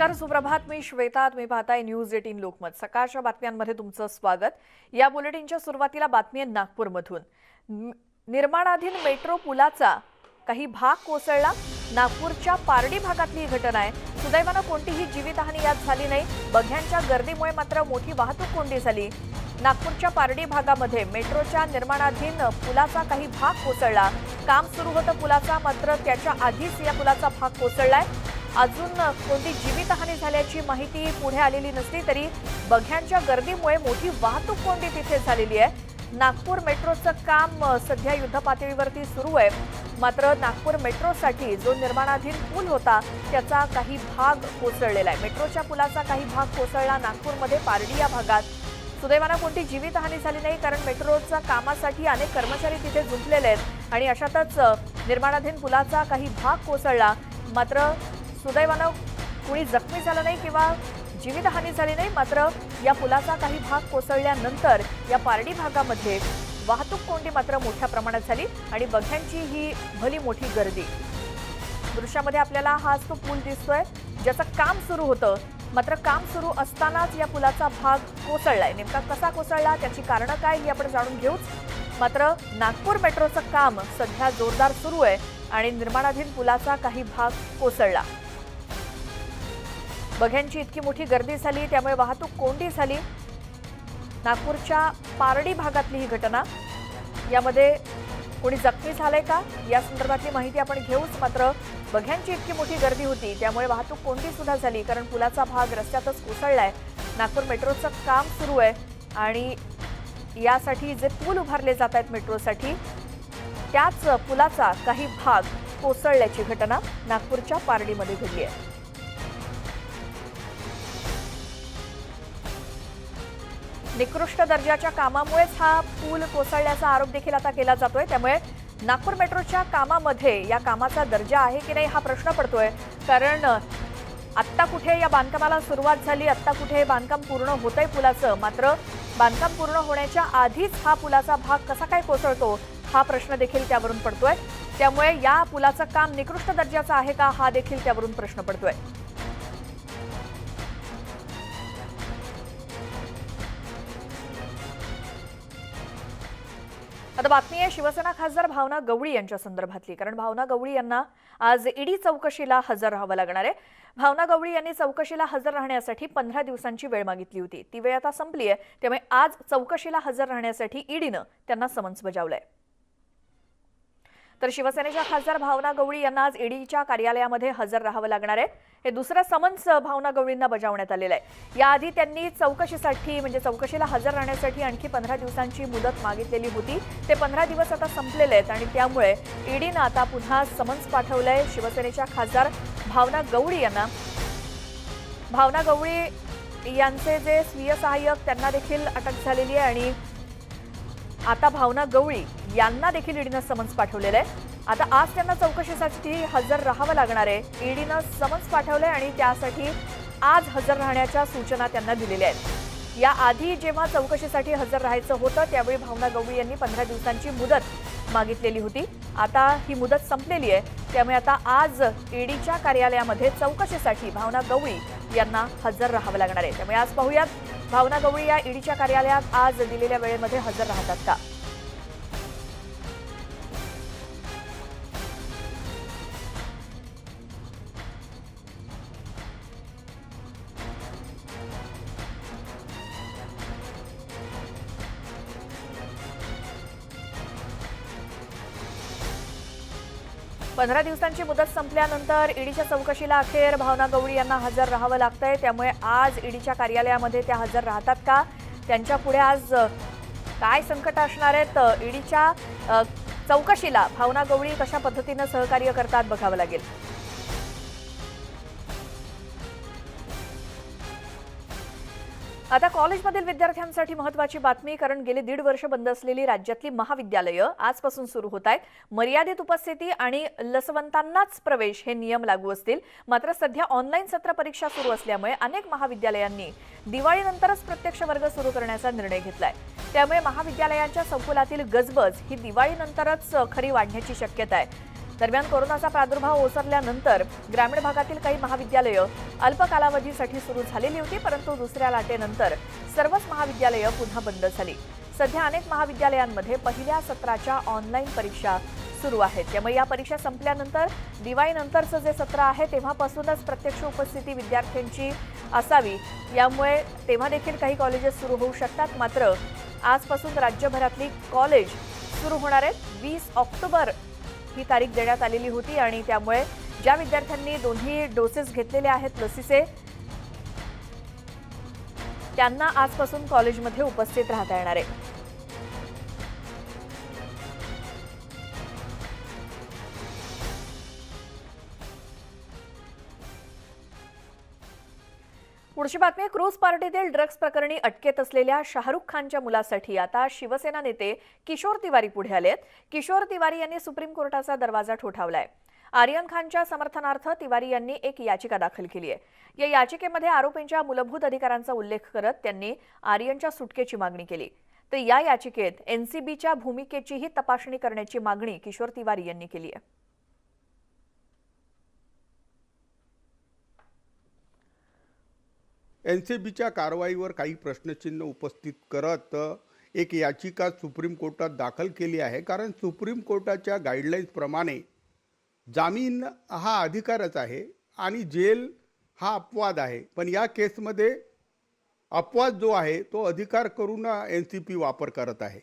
नमस्कार, सुप्रभात. मी श्वेता. तुम्ही पाहताय न्यूज 18 लोकमत. सकाळच्या बातम्यांमध्ये तुमचं स्वागत. या बुलेटिनच्या सुरुवातीला बातमी आहे नागपूरमधून. निर्माणाधीन मेट्रो पुलाचा काही भाग कोसळला. नागपूरच्या पारडी भागातली ही घटना आहे. सुदैवानं कोणतीही जीवितहानी यात झाली नाही. बघ्यांच्या गर्दीमुळे मात्र मोठी वाहतूक कोंडी झाली. नागपूरच्या पारडी भागामध्ये मेट्रोच्या निर्माणाधीन पुलाचा काही भाग कोसळला. काम सुरू होतं पुलाचा, मात्र त्याच्या आधीच या पुलाचा भाग कोसळलाय. अजून कोणती जीवितहानी झाल्याची माहिती पुढे आलेली नसली तरी बघ्यांच्या गर्दीमुळे मोठी वाहतूक कोंडी तिथे झालेली आहे. नागपूर मेट्रोचं काम सध्या युद्धपातळीवरती सुरू आहे. मात्र नागपूर मेट्रोसाठी जो निर्माणाधीन पूल होता त्याचा काही भाग कोसळलेला आहे. मेट्रोच्या पुलाचा काही भाग कोसळला नागपूरमध्ये पारडी या भागात. सुदैवानं कोणती जीवितहानी झाली नाही, कारण मेट्रोच्या कामासाठी अनेक कर्मचारी तिथे जुंपलेले आहेत आणि अशातच निर्माणाधीन पुलाचा काही भाग कोसळला. मात्र सुदैवानं कुणी जखमी झालं नाही किंवा जीवितहानी झाली नाही. मात्र या पुलाचा काही भाग कोसळल्यानंतर या पारडी भागामध्ये वाहतूक कोंडी मात्र मोठ्या प्रमाणात झाली आणि बघ्यांची ही भली मोठी गर्दी. दृश्यामध्ये आपल्याला हाच तो पूल दिसतोय ज्याचं काम सुरू होतं. मात्र काम सुरू असतानाच या पुलाचा भाग कोसळलाय. नेमका कसा कोसळला, त्याची कारणं काय ही आपण जाणून घेऊच. मात्र नागपूर मेट्रोचं काम सध्या जोरदार सुरू आहे आणि निर्माणाधीन पुलाचा काही भाग कोसळला. बघ्यांची इतकी मोठी गर्दी झाली त्यामुळे वाहतूक कोंडी झाली. नागपूरच्या पारडी भागातली ही घटना. यामध्ये कोणी जखमी झालंय का या संदर्भातली माहिती आपण घेऊच. मात्र बघ्यांची इतकी मोठी गर्दी होती त्यामुळे वाहतूक कोंडी सुद्धा झाली, कारण पुलाचा भाग रस्त्यातच कोसळलाय. नागपूर मेट्रोचं काम सुरू आहे आणि यासाठी जे पूल उभारले जात आहेत मेट्रोसाठी, त्याच पुलाचा काही भाग कोसळल्याची घटना नागपूरच्या पारडीमध्ये घडली आहे. निकृष्ट दर्जाच्या कामामुळेच हा पूल कोसळल्याचा आरोप देखील आता केला जातोय. त्यामुळे नागपूर मेट्रोच्या कामामध्ये या कामाचा दर्जा आहे की नाही हा प्रश्न पडतोय. कारण आत्ता कुठे या बांधकामाला सुरुवात झाली, आत्ता कुठे बांधकाम पूर्ण होतंय पुलाचं. मात्र बांधकाम पूर्ण होण्याच्या आधीच हा पुलाचा भाग कसा काय कोसळतो हा प्रश्न देखील त्यावरून पडतोय. त्यामुळे या पुलाचं काम निकृष्ट दर्जाचं आहे का हा देखील त्यावरून प्रश्न पडतोय. आता बातमी आहे शिवसेना खासदार भावना गवळी यांच्या संदर्भातली. कारण भावना गवळी यांना आज ईडी चौकशीला हजर राहावं लागणार आहे. भावना गवळी यांनी चौकशीला हजर राहण्यासाठी 15 दिवसांची वेळ मागितली होती. ती वेळ आता संपली आहे. त्यामुळे आज चौकशीला हजर राहण्यासाठी ईडीनं त्यांना समन्स बजावलंय. तर शिवसेनेच्या खासदार भावना गवळी यांना आज ईडीच्या कार्यालयामध्ये हजर राहावं लागणार आहे. हे दुसरं समन्स भावना गवळींना बजावण्यात आलेलं आहे. याआधी त्यांनी चौकशीला हजर राहण्यासाठी आणखी 15 दिवसांची मुदत मागितलेली होती. ते 15 दिवस आता संपलेले आहेत आणि त्यामुळे ईडीनं आता पुन्हा समन्स पाठवलंय शिवसेनेच्या खासदार भावना गवळी यांना. भावना गवळी यांचे जे स्वीय सहाय्यक त्यांना देखील अटक झालेली आहे आणि आता भावना गवळी यांना देखील ईडीनं समन्स पाठवलेलं आहे. आता आज त्यांना चौकशीसाठी हजर राहावं लागणार आहे. ईडीनं समन्स पाठवलंय आणि त्यासाठी आज हजर राहण्याच्या सूचना त्यांना दिलेल्या आहेत. याआधी जेव्हा चौकशीसाठी हजर राहायचं होतं त्यावेळी भावना गवळी यांनी 15 दिवसांची मुदत मागितलेली होती. आता ही मुदत संपलेली आहे. त्यामुळे आता आज ईडीच्या कार्यालयामध्ये चौकशीसाठी भावना गवळी यांना हजर राहावं लागणार आहे. त्यामुळे आज पाहूयात भावना गवळी या ईडीच्या कार्यालयात आज दिलेल्या वेळेमध्ये हजर राहतात का. पंधरा दिवसांची मुदत संपल्यानंतर ईडीच्या चौकशीला अखेर भावना गवळी यांना हजर राहावं लागतंय. त्यामुळे आज ईडीच्या कार्यालयामध्ये त्या हजर राहतात का, त्यांच्या पुढे आज काय संकट असणार आहेत, ईडीच्या चौकशीला भावना गवळी कशा पद्धतीनं सहकार्य करतात बघावं लागेल. आता कॉलेजमधील विद्यार्थ्यांसाठी महत्त्वाची बातमी. कारण गेली 1.5 वर्ष बंद असलेली राज्यातली महाविद्यालयं आजपासून सुरू होत आहेत. मर्यादित उपस्थिती आणि लसवंतांनाच प्रवेश हे नियम लागू असतील. मात्र सध्या ऑनलाईन सत्र परीक्षा सुरू असल्यामुळे अनेक महाविद्यालयांनी दिवाळीनंतरच प्रत्यक्ष वर्ग सुरू करण्याचा निर्णय घेतलाय. त्यामुळे महाविद्यालयांच्या संकुलातील गजबज ही दिवाळीनंतरच खरी वाढण्याची शक्यता आहे. दरम्यान कोरोनाचा प्रादुर्भाव ओसरल्यानंतर ग्रामीण भागातील काही महाविद्यालयं अल्प कालावधीसाठी सुरू झालेली होती, परंतु दुसऱ्या लाटेनंतर सर्वच महाविद्यालयं पुन्हा बंद झाली। सध्या अनेक महाविद्यालयांमध्ये पहिल्या सत्राच्या ऑनलाईन परीक्षा सुरू आहेत। त्यामुळे या परीक्षा संपल्यानंतर दिवाळीनंतरचं जे सत्र आहे तेव्हापासूनच प्रत्यक्ष उपस्थिती विद्यार्थ्यांची असावी, यामुळे तेव्हा देखील काही कॉलेजेस सुरू होऊ शकतात। मात्र आजपासून राज्यभरातली कॉलेज सुरू होणार आहेत। 20 ऑक्टोबर ही तारीख देण्यात आलेली होती आणि त्यामुळे ज्या विद्यार्थ्यांनी दोन्ही डोसेस घेतलेले आहेत लसीचे, त्यांना आजपासून कॉलेजमध्ये उपस्थित राहता येणार आहे। पुढची बातमी, क्रूज पार्टीतील ड्रग्ज प्रकरणी अटकेत असलेल्या शाहरुख खानच्या मुलासाठी आता शिवसेना नेते किशोर तिवारी पुढे आलेत। किशोर तिवारी यांनी सुप्रीम कोर्टाचा दरवाजा ठोठावलाय। आर्यन खानच्या समर्थनार्थ तिवारी यांनी एक याचिका दाखल केली आहे। या याचिकेमध्ये आरोपींच्या मूलभूत अधिकारांचा उल्लेख करत त्यांनी आर्यनच्या सुटकेची मागणी केली। तर या याचिकेत एनसीबीच्या भूमिकेचीही तपासणी करण्याची मागणी किशोर तिवारी यांनी केली आहे। एनसीबीच्या कारवाईवर काही प्रश्नचिन्ह उपस्थित करत एक याचिका सुप्रीम कोर्टात दाखल केली आहे। कारण सुप्रीम कोर्टाच्या गाईडलाईन्सप्रमाणे जामीन हा अधिकारच आहे आणि जेल हा अपवाद आहे, पण या केसमध्ये अपवाद जो आहे तो अधिकार करून एनसीबी वापर करत आहे।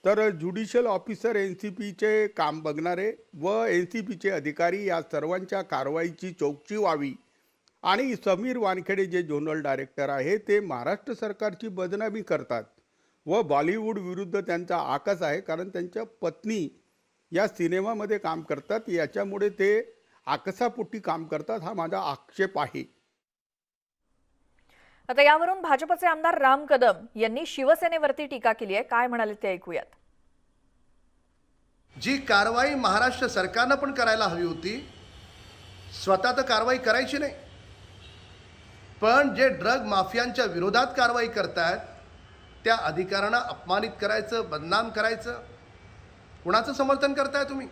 तर ज्युडिशियल ऑफिसर एनसीबीचे काम बघणारे व एनसीबीचे अधिकारी या सर्वांच्या कारवाईची चौकशी व्हावी आणि समीर वानखेडे जे झोनल डायरेक्टर आहे ते महाराष्ट्र सरकारची बदनामी करतात व बॉलिवूड विरुद्ध त्यांचा आकस आहे, कारण त्यांच्या पत्नी या सिनेमामध्ये काम करतात, याच्यामुळे ते आकसापोटी काम करतात, हा माझा आक्षेप आहे। आता यावरून भाजपचे आमदार राम कदम यांनी शिवसेनेवरती टीका केली आहे। काय म्हणाले ते ऐकूयात। जी कारवाई महाराष्ट्र सरकारने पण करायला हवी होती, स्वतः तर कारवाई करायची नाही, पण जे ड्रग माफियांच्या विरोधात कारवाई करतात त्या अधिकाऱ्यांना अपमानित करायचं, बदनाम करायचं, कुणाचं समर्थन करताय तुम्ही?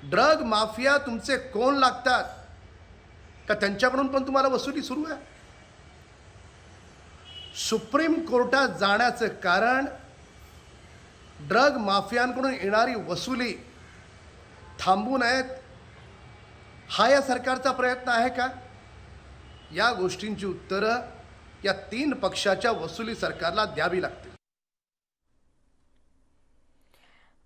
ड्रग माफिया तुमचे कोण लागतात का त्यांच्याकडून पण तुम्हाला वसुली सुरू आहे? सुप्रीम कोर्टात जाण्याचं कारण ड्रग माफियांकडून येणारी वसुली थांबू नयेत हा या सरकारचा प्रयत्न आहे का? या गोष्टींची उत्तरं या 3 पक्षाच्या वसुली सरकारला द्यावी लागतील।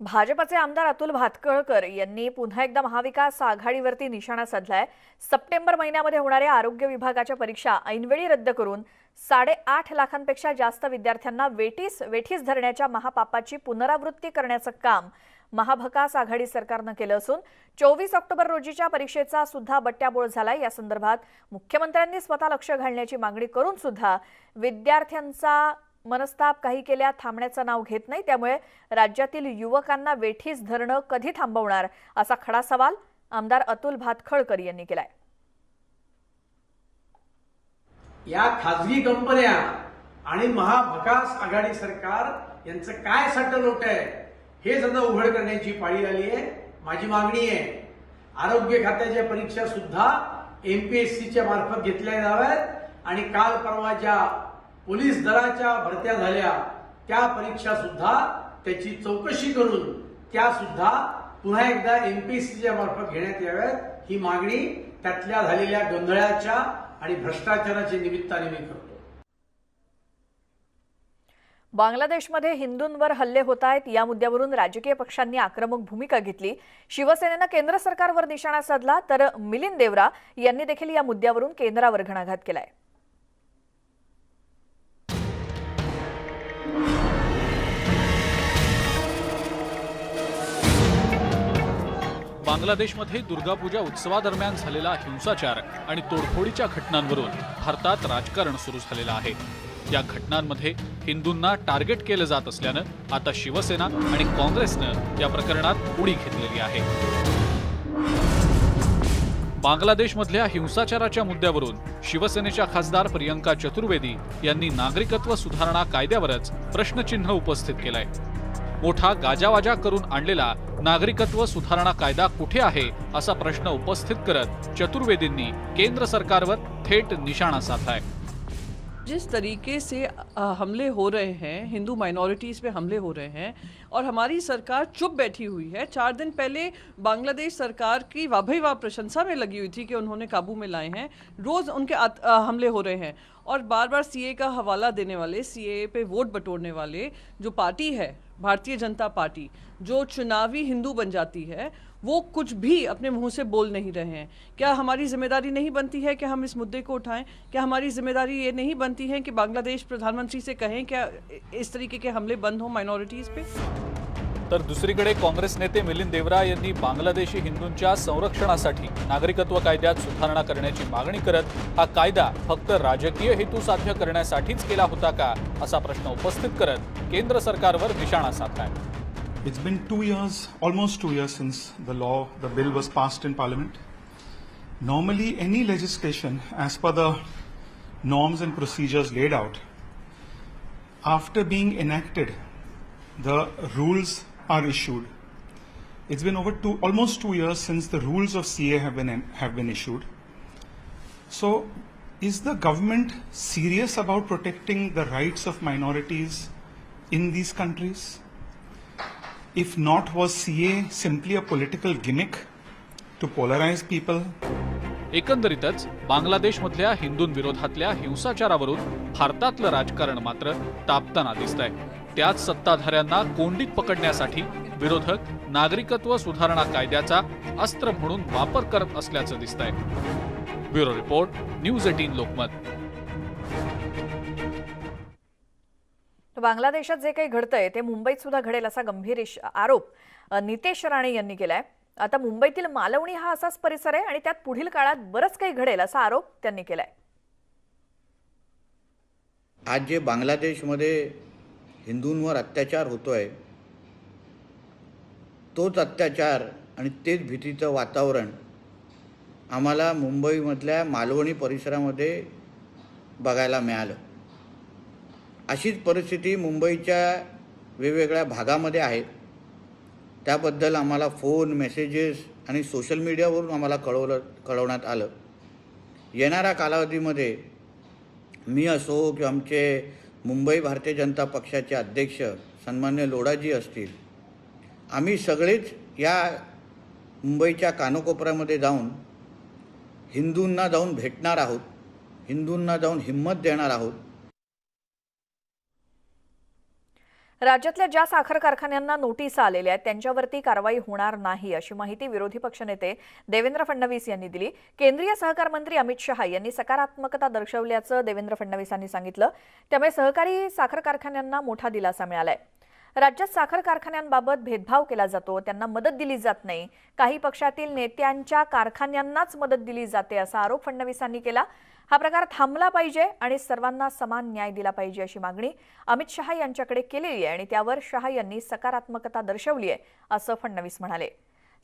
भाजपचे आमदार अतुल भातखळकर यांनी पुन्हा एकदा महाविकास आघाडीवरती निशाणा साधलाय। सप्टेंबर महिन्यामध्ये होणाऱ्या आरोग्य विभागाच्या परीक्षा ऐनवेळी रद्द करून 8.5 लाखांपेक्षा जास्त विद्यार्थ्यांना वेठीस धरण्याच्या महापापाची पुनरावृत्ती करण्याचं काम महाभकास आघाडी सरकारनं केलं असून 24 ऑक्टोबर रोजीच्या परीक्षेचा सुद्धा बट्ट्याबोळ झालाय। या संदर्भात मुख्यमंत्र्यांनी स्वतः लक्ष घालण्याची मागणी करून सुद्धा विद्यार्थ्यांचा मनस्ताप काही केल्या थांबण्याचं नाव घेत नाही। त्यामुळे राज्यातील युवकांना वेठीस धरणं कधी थांबवणार असा खडा सवाल आमदार अतुल भातखळकर यांनी केलाय। या खासगी कंपन्या आणि महाभकास आघाडी सरकार यांचं काय सट्टलोट आहे हे सगळं उघड करण्याची पाळी आली आहे। माझी मागणी आहे, आरोग्य खात्याच्या परीक्षा सुद्धा एमपीएससीच्या मार्फत घेतल्या जाव्यात आणि काल परवा ज्या पोलीस दलाच्या भरत्या झाल्या त्या परीक्षा सुद्धा त्याची चौकशी करून त्या सुद्धा पुन्हा एकदा एमपीएससीच्या मार्फत घेण्यात याव्यात। ही मागणी त्यातल्या झालेल्या गोंधळाच्या आणि भ्रष्टाचाराच्या निमित्ताने मी करतो। बांगलादेशमध्ये हिंदूंवर हल्ले होत आहेत, या मुद्द्यावरून राजकीय पक्षांनी आक्रमक भूमिका घेतली। शिवसेनेनं केंद्र सरकारवर निशाणा साधला, तर मिलिंद देवरा यांनी देखील या मुद्द्यावरून केंद्रावर घणाघात केलाय। बांगलादेशमध्ये दुर्गापूजा उत्सवादरम्यान झालेला हिंसाचार आणि तोडफोडीच्या घटनांवरून भारतात राजकारण सुरू झालेलं आहे। या घटनांमध्ये हिंदूंना टार्गेट केलं जात असल्यानं आता शिवसेना आणि काँग्रेसनं या प्रकरणात उडी घेतलेली आहे। बांगलादेशमधल्या हिंसाचाराच्या मुद्द्यावरून शिवसेनेच्या खासदार प्रियंका चतुर्वेदी यांनी नागरिकत्व सुधारणा कायद्यावरच प्रश्नचिन्ह उपस्थित केलंय। मोठा गाजावाजा करून आणलेला नागरिकत्व सुधारणा कायदा कुठे आहे असा प्रश्न उपस्थित करत चतुर्वेदींनी केंद्र सरकारवर थेट निशाणा साधलाय। जिस तरीके से हमले हो रहे हैं, हिंदू माइनॉरिटीज़ पे हमले हो रहे हैं और हमारी सरकार चुप बैठी हुई है। 4 दिन पहले बांग्लादेश सरकार की वाह प्रशंसा में लगी हुई थी कि उन्होंने काबू में लाए हैं। रोज़ उनके हमले हो रहे हैं और बार बार सीए का हवाला देने वाले, सीए पे वोट बटोरने वाले जो पार्टी है भारतीय जनता पार्टी, जो चुनावी हिंदू बन जाती है, वो कुछ भी अपने मुंह से बोल नहीं रहे हैं। क्या हमारी जिम्मेदारी नहीं बनती है कि हम इस मुद्दे को उठाएं? क्या हमारी जिम्मेदारी ये नहीं बनती है कि बांग्लादेश प्रधानमंत्री से कहें क्या इस तरीके के हमले बंद हो माइनॉरिटीज पे? तर दुसरीकडे काँग्रेस नेते मिलिंद देवरा यांनी बांगलादेशी हिंदूंच्या संरक्षणासाठी नागरिकत्व कायद्यात सुधारणा करण्याची मागणी करत हा कायदा फक्त राजकीय हेतू साध्य करण्यासाठीच केला होता का असा प्रश्न उपस्थित करत केंद्र सरकारवर निशाणा साधलाय। It's been 2 years, almost 2 years since the bill was passed in Parliament. Normally, any legislation, as per the norms and procedures laid out, after being enacted, the rules are issued. It's been almost 2 years since the rules of CA have been issued. So, is the government serious about protecting the rights of minorities in these countries? If not, was CA simply a political gimmick to polarize people? एकंदरीतच बांगलादेशमधल्या हिंदूंविरोधातल्या हिंसाचारावरून भारतातलं राजकारण मात्र तापताना दिसतंय। त्याच सत्ताधाऱ्यांना कोंडीत पकडण्यासाठी विरोधक नागरिकत्व सुधारणा कायद्याचा अस्त्र म्हणून वापर करत असल्याचं दिसतंय। Bureau report, news 18 Lokmat. बांगलादेशात जे काही घडतंय ते मुंबईत सुद्धा घडेल असा गंभीर आरोप नितेश राणे यांनी केलाय। आता मुंबईतील मालवणी हा असाच परिसर आहे आणि त्यात पुढील काळात बरंच काही घडेल असा आरोप त्यांनी केलाय। आज जे बांगलादेशमध्ये हिंदूंवर अत्याचार होतोय, तोच अत्याचार आणि तेच भीतीचं वातावरण आम्हाला मुंबईमधल्या मालवणी परिसरामध्ये बघायला मिळालं। अशीच परिस्थिती मुंबईच्या वेगवेगळ्या भागामध्ये आहे। त्याबद्दल आम्हाला फोन, मेसेजेस आणि सोशल मीडियावरून आम्हाला कळवण्यात आलं। येणाऱ्या कालावधीमध्ये मी असो की आमचे मुंबई भारतीय जनता पक्षाचे अध्यक्ष सन्मान्य लोढाजी असतील, आम्ही सगळेच या मुंबईच्या कानकोपऱ्यामध्ये जाऊन हिंदूंना जाऊन भेटणार आहोत, हिंदूंना जाऊन हिम्मत देणार आहोत। राज्यातल्या ज्या साखर कारखान्यांना नोटीस आलेल्या आहेत त्यांच्यावरती कारवाई होणार नाही अशी माहिती विरोधी पक्षनेते देवेंद्र फडणवीस यांनी दिली। केंद्रीय सहकार मंत्री अमित शहा यांनी सकारात्मकता दर्शवल्याचं देवेंद्र फडणवीसांनी सांगितलं। त्यामुळे सहकारी साखर कारखान्यांना मोठा दिलासा मिळालाय। राज्यात साखर कारखान्यांबाबत भेदभाव केला जातो, त्यांना मदत दिली जात नाही, काही पक्षातील नेत्यांच्या कारखान्यांनाच मदत दिली जाते असा आरोप फडणवीसांनी केला। हा प्रकार थांबला पाहिजे आणि सर्वांना समान न्याय दिला पाहिजे अशी मागणी अमित शहा यांच्याकडे केलेली आहे आणि त्यावर शहा यांनी सकारात्मकता दर्शवली आहे असं फडणवीस म्हणाले।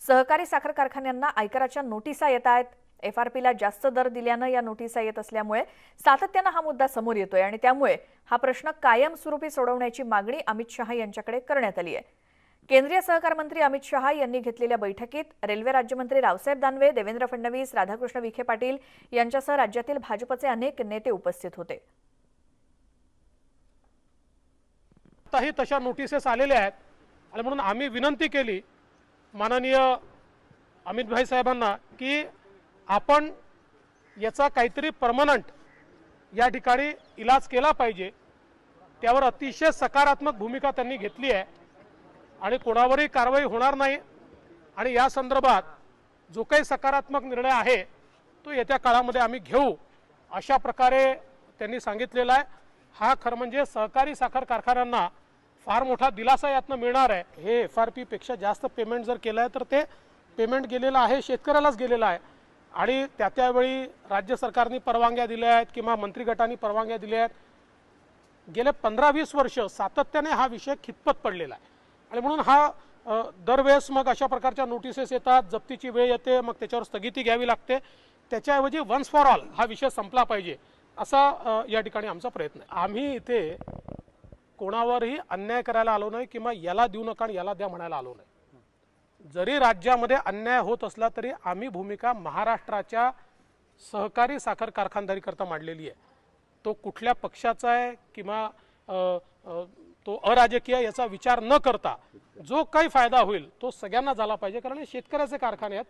सहकारी साखर कारखान्यांना आयकराच्या नोटिसा येत आहेत। एफआरपीला जास्त दर दिल्यानं या नोटिसा येत असल्यामुळे सातत्यानं हा मुद्दा समोर येतोय आणि त्यामुळे हा प्रश्न कायमस्वरूपी सोडवण्याची मागणी अमित शहा यांच्याकडे करण्यात आली आहे। केंद्रीय सहकार मंत्री अमित शहा यांनी घेतलेल्या बैठकीत रेल्वे राज्यमंत्री रावसाहेब दानवे, देवेंद्र फडणवीस, राधाकृष्ण विखे पाटील यांच्यासह राज्यातील भाजपचे अनेक नेते उपस्थित होते। आताही तशा नोटिसेस आलेल्या आहेत आणि म्हणून आम्ही विनंती केली माननीय अमित भाई साहेबांना की आपण याचा काहीतरी परमनंट या ठिकाणी इलाज केला पाहिजे। त्यावर अतिशय सकारात्मक भूमिका त्यांनी घेतली आहे आणि कोणावरही कारवाई होणार नाही आणि या संदर्भात जो काही सकारात्मक निर्णय आहे तो येत्या काळामध्ये आम्ही घेऊ अशा प्रकारे त्यांनी सांगितलेला आहे। हा खरं म्हणजे सहकारी साखर कारखान्यांना फार मोठा दिलासा यातनं मिळणार आहे। हे एफआरपी पेक्षा जास्त पेमेंट जर केलं आहे तर ते पेमेंट गेलेलं आहे, शेतकऱ्यालाच गेलेलं आहे आणि त्यावेळी राज्य सरकारने परवानग्या दिल्या आहेत किंवा मंत्री गटाने परवानग्या दिल्या आहेत। गेले 15-20 वर्ष सातत्याने हा विषय खितपत पडलेला आहे आणि म्हणून हा दरवेळेस मग अशा प्रकारच्या नोटिसेस येतात, जप्तीची वेळ येते, मग त्याच्यावर स्थगिती घ्यावी लागते। त्याच्याऐवजी वन्स फॉर ऑल हा विषय संपला पाहिजे असा या ठिकाणी आमचा प्रयत्न आहे। आम्ही इथे कोणावरही अन्याय करायला आलो नाही किंवा याला देऊ नका आणि याला द्या म्हणायला आलो नाही. जरी राज्यामध्ये अन्याय होत असला तरी आम्ही भूमिका महाराष्ट्राच्या सहकारी साखर कारखानदारीकरता मांडलेली आहे. तो कुठल्या पक्षाचा आहे किंवा तो अराजकीय याचा विचार न करता जो काही फायदा होईल तो सगळ्यांना झाला पाहिजे, कारण हे शेतकऱ्याचे कारखाने आहेत.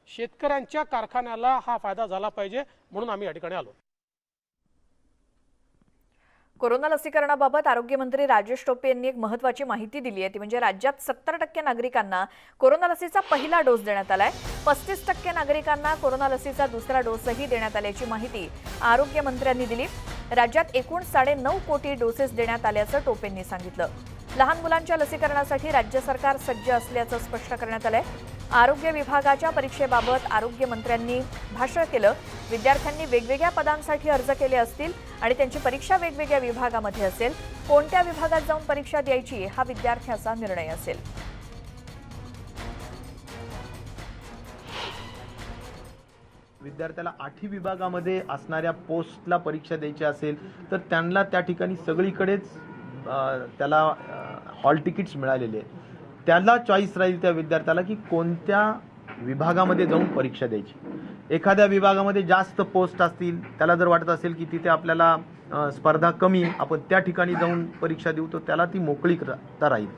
शेतकऱ्यांच्या कारखान्याला हा फायदा झाला पाहिजे म्हणून आम्ही या ठिकाणी आलो. कोरोना लसीकरणाबाबत आरोग्यमंत्री राजेश टोपे यांनी एक महत्त्वाची माहिती दिली आहे. ती म्हणजे राज्यात 70% नागरिकांना कोरोना लसीचा पहिला डोस देण्यात आलाय. 35% नागरिकांना कोरोना लसीचा दुसरा डोसही देण्यात आल्याची माहिती आरोग्यमंत्र्यांनी दिली. राज्यात एकूण 9.5 कोटी डोसेस देण्यात आल्याचं टोपेंनी सांगितलं. लहान मुलांच्या लसीकरणासाठी राज्य सरकार सज्ज असल्याचं स्पष्ट करण्यात आलंय. आरोग्य विभागाच्या परीक्षेबाबत आरोग्यमंत्र्यांनी भाष्य केलं. विद्यार्थ्यांनी वेगवेगळ्या पदांसाठी अर्ज केले असतील आणि त्यांची परीक्षा वेगवेगळ्या विभागामध्ये असेल. कोणत्या विभागात जाऊन परीक्षा द्यायची हा विद्यार्थ्याचा निर्णय असेल. विद्यार्थ्याला 8ही विभागामध्ये असणाऱ्या पोस्टला परीक्षा द्यायची असेल तर त्यांना त्या ठिकाणी सगळीकडेच त्याला हॉल तिकीट्स मिळालेले आहेत. त्याला चॉईस राहील त्या विद्यार्थ्याला की कोणत्या विभागामध्ये जाऊन परीक्षा द्यायची. एखाद्या विभागामध्ये जास्त पोस्ट असतील, त्याला जर वाटत असेल की तिथे आपल्याला स्पर्धा कमी, आपण त्या ठिकाणी जाऊन परीक्षा देऊ, तर त्याला ती मोकळीकता राहील.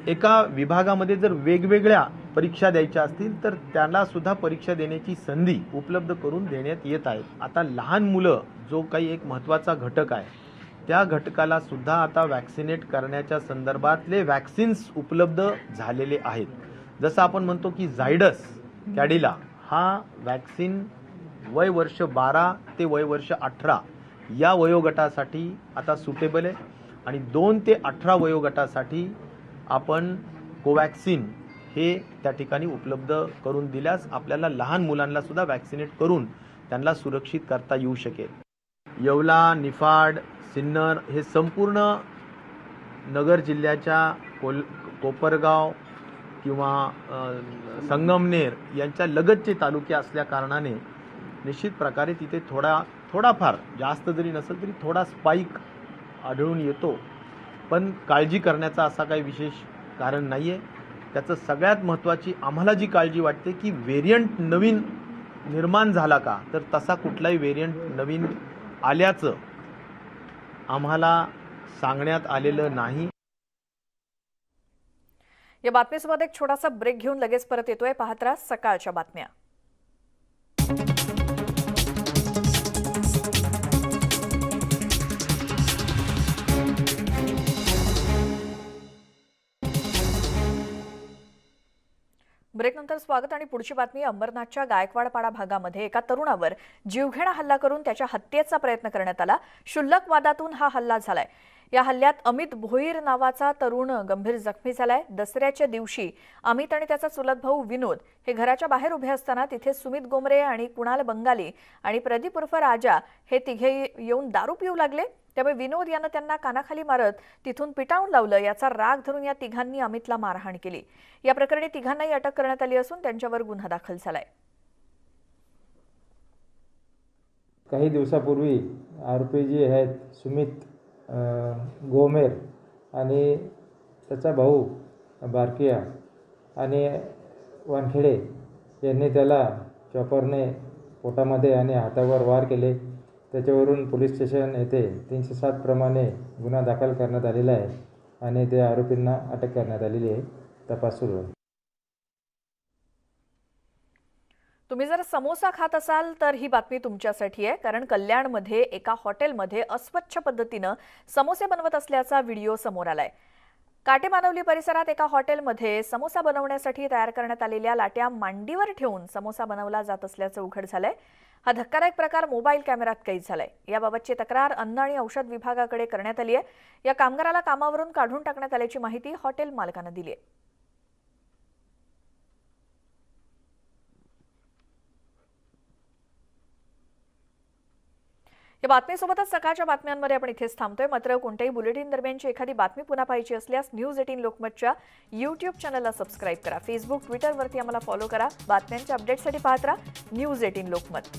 एका विभागामध्ये जर वेगवेगळ्या परीक्षा द्यायच्या असतील तर त्याला सुद्धा परीक्षा देण्याची संधी उपलब्ध करून देण्यात येत आहे. आता लहान मुलं जो काही एक महत्त्वाचा घटक आहे त्या घटकाला सुद्धा आता वॅक्सिनेट करण्याच्या संदर्भातले वॅक्सिन्स उपलब्ध झालेले आहेत. जसं आपण म्हणतो की झायडस कॅडिला हा वॅक्सिन वय वर्ष 12 ते वय वर्ष 18 या वयोगटासाठी आता सुटेबल आहे आणि 2 ते 18 वयोगटासाठी आपण कोवॅक्सिन हे त्या ठिकाणी उपलब्ध करून दिल्यास आपल्याला लहान मुलांना सुद्धा वॅक्सिनेट करून त्यांना सुरक्षित करता येऊ शकेल. येवला, निफाड, सिन्नर हे संपूर्ण नगर जिल्ह्याच्या कोपरगाव किंवा संगमनेर यांच्या लगतचे तालुके असल्या कारणाने निश्चित प्रकारे तिथे थोडाफार जास्त जरी नसेल तरी थोडा स्पाइक आढळून येतो. पण काळजी करण्याचा असा काही विशेष कारण नाही आहे. त्याचं सगळ्यात महत्त्वाची आम्हाला जी काळजी वाटते की व्हेरियंट नवीन निर्माण झाला का, तर तसा कुठलाही व्हेरियंट नवीन आल्याचं आम्हाला सांगण्यात आलेलं नाही. या बातमीसोबत एक छोटासा ब्रेक घेऊन लगेच परत येतोय. पाहत राहा सकाळच्या बातम्या. ब्रेकनंतर स्वागत आणि पुढची बातमी. अंबरनाथच्या गायकवाडपाडा भागामध्ये एका तरुणावर जीवघेणा हल्ला करून त्याच्या हत्येचा प्रयत्न करण्यात आला. क्षुल्लक वादातून हा हल्ला झालाय. या हल्ल्यात अमित भोईर नावाचा तरुण गंभीर जखमी झालाय. दसऱ्याच्या दिवशी अमित आणि त्याचा चुलत भाऊ विनोद हे घराच्या बाहेर उभे असताना तिथे सुमित गोमरे आणि कुणाल बंगाली आणि प्रदीप उर्फ राजा हे तिघे येऊन दारू पिऊ लागले. त्यामुळे विनोद यानं त्यांना कानाखाली मारत तिथून पिटाळून लावलं. याचा राग धरून या तिघांनी अमितला मारहाण केली. या प्रकरणी तिघांनाही अटक करण्यात आली असून त्यांच्यावर गुन्हा दाखल झालाय. काही दिवसापूर्वी आरोपी जे आहेत सुमित गोमेर आणि त्याचा भाऊ बारकिया आणि वानखेडे यांनी त्याला चॉपरने पोटामध्ये आणि हातावर वार केले. त्याच्यावरून पोलीस स्टेशन येथे 307 प्रमाणे गुन्हा दाखल करण्यात आलेला आहे आणि त्या आरोपींना अटक करण्यात आलेली आहे. तपास सुरू आहे. तुम्ही जर समोसा खात असाल तर ही बातमी तुमच्यासाठी आहे. कारण कल्याणमध्ये एका हॉटेलमध्ये अस्वच्छ पद्धतीनं समोसे बनवत असल्याचा व्हिडिओ समोर आलाय. काटेमानवली परिसरात एका हॉटेलमध्ये समोसा बनवण्यासाठी तयार करण्यात आलेल्या लाट्या मांडीवर ठेवून समोसा बनवला जात असल्याचं उघड झालंय. हा धक्कादायक प्रकार मोबाईल कॅमेऱ्यात कैद झालाय. याबाबतची तक्रार अन्न आणि औषध विभागाकडे करण्यात आली आहे. या कामगाराला कामावरून काढून टाकण्यात आल्याची माहिती हॉटेल मालकानं दिली आहे. या बातमीसोबतच सकाळच्या बातम्यांमध्ये आपण इथेच थांबतोय. मात्र कोणत्याही बुलेटिन दरम्यानची एखादी बातमी पुन्हा पाहायची असल्यास न्यूज 18 लोकमतच्या YouTube चॅनलला सबस्क्राईब करा. फेसबुक, ट्विटरवरती आम्हाला फॉलो करा. बातम्यांच्या अपडेटसाठी पाहत राहा न्यूज 18 लोकमत.